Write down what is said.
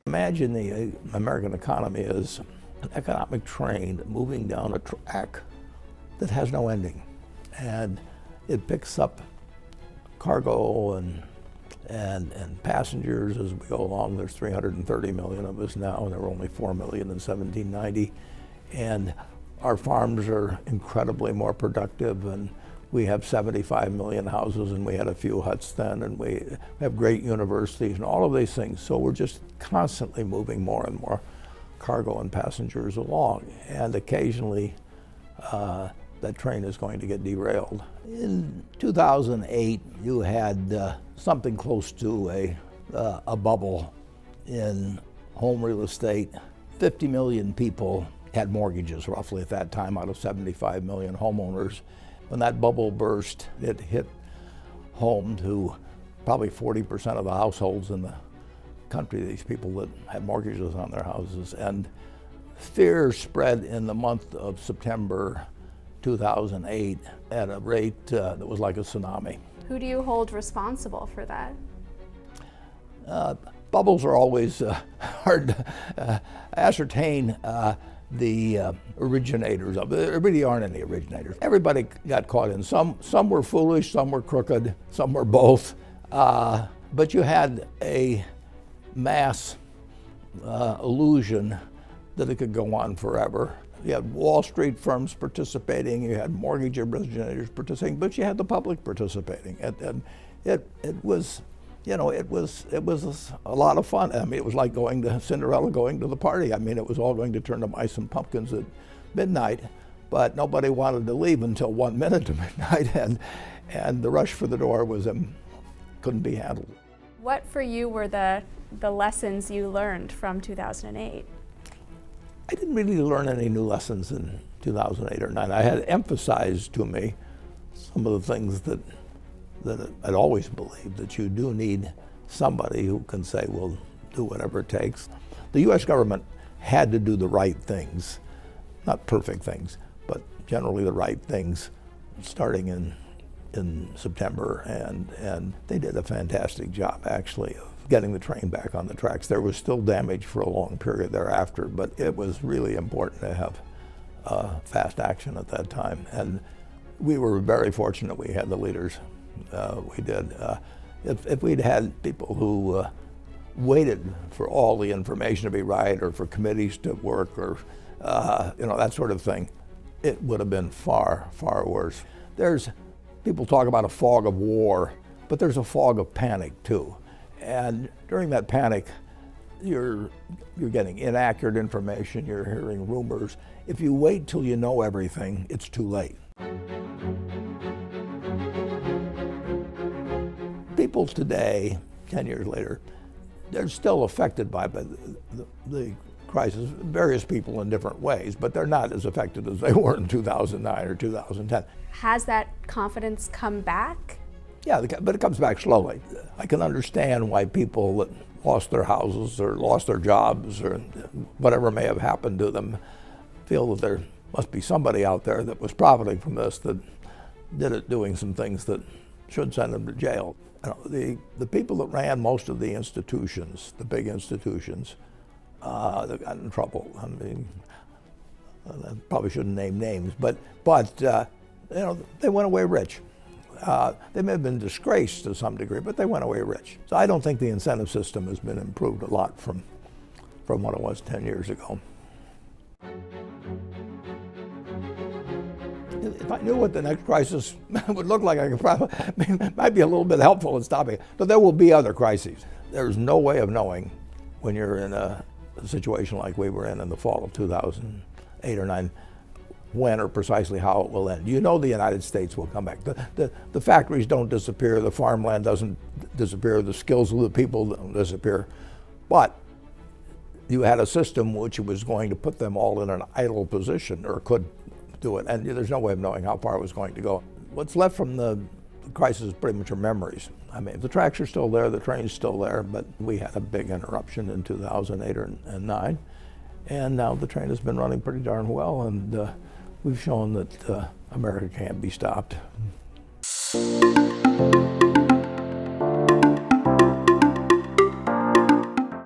Imagine the American economy is an economic train moving down a track that has no ending. And it picks up cargo and passengers as we go along. There's 330 million of us now, and there were only 4 million in 1790. And our farms are incredibly more productive, and we have 75 million houses, and we had a few huts then, and we have great universities and all of these things. So we're just constantly moving more and more cargo and passengers along. And occasionally that train is going to get derailed. In 2008, you had something close to a bubble in home real estate. 50 million people had mortgages roughly at that time out of 75 million homeowners. When that bubble burst, it hit home to probably 40% of the households in the country, these people that had mortgages on their houses. And fear spread in the month of September 2008 at a rate that was like a tsunami. Who do you hold responsible for that? Bubbles are always hard to ascertain the originators of it. There really aren't any originators. Everybody got caught in. Some were foolish, some were crooked, some were both. But you had a mass illusion that it could go on forever. You had Wall Street firms participating, you had mortgage originators participating, but you had the public participating. And it was, you know, it was a lot of fun. I mean, it was like going to Cinderella going to the party. I mean, it was all going to turn to mice and pumpkins at midnight, but nobody wanted to leave until 1 minute to midnight, and the rush for the door was couldn't be handled. What for you were the lessons you learned from 2008? I didn't really learn any new lessons in 2008 or 9. I had emphasized to me some of the things that I'd always believed, that you do need somebody who can say, well, do whatever it takes. The U.S. government had to do the right things, not perfect things, but generally the right things, starting in September, and they did a fantastic job, actually, of getting the train back on the tracks. There was still damage for a long period thereafter, but it was really important to have fast action at that time. And we were very fortunate we had the leaders we did. If we'd had people who waited for all the information to be right, or for committees to work, or that sort of thing, it would have been far, far worse. People talk about a fog of war, but there's a fog of panic too. And during that panic, you're getting inaccurate information, you're hearing rumors. If you wait till you know everything, it's too late. People today, 10 years later, they're still affected by the crisis, various people in different ways, but they're not as affected as they were in 2009 or 2010. Has that confidence come back? Yeah, but it comes back slowly. I can understand why people that lost their houses or lost their jobs or whatever may have happened to them feel that there must be somebody out there that was profiting from this, that did it doing some things that should send them to jail. The people that ran most of the institutions, the big institutions, that got in trouble. I mean, I probably shouldn't name names, but they went away rich. They may have been disgraced to some degree, but they went away rich. So I don't think the incentive system has been improved a lot from what it was 10 years ago. If I knew what the next crisis would look like, I could probably, might be a little bit helpful in stopping it. But there will be other crises. There's no way of knowing when you're in a situation like we were in the fall of 2008 or 9, when or precisely how it will end. You know the United States will come back. The factories don't disappear, the farmland doesn't disappear, the skills of the people don't disappear. But you had a system which was going to put them all in an idle position, or could do it, and there's no way of knowing how far it was going to go. What's left from the crisis is pretty much our memories. I mean, the tracks are still there, the train's still there, but we had a big interruption in 2008 and 9, and now the train has been running pretty darn well, and we've shown that America can't be stopped.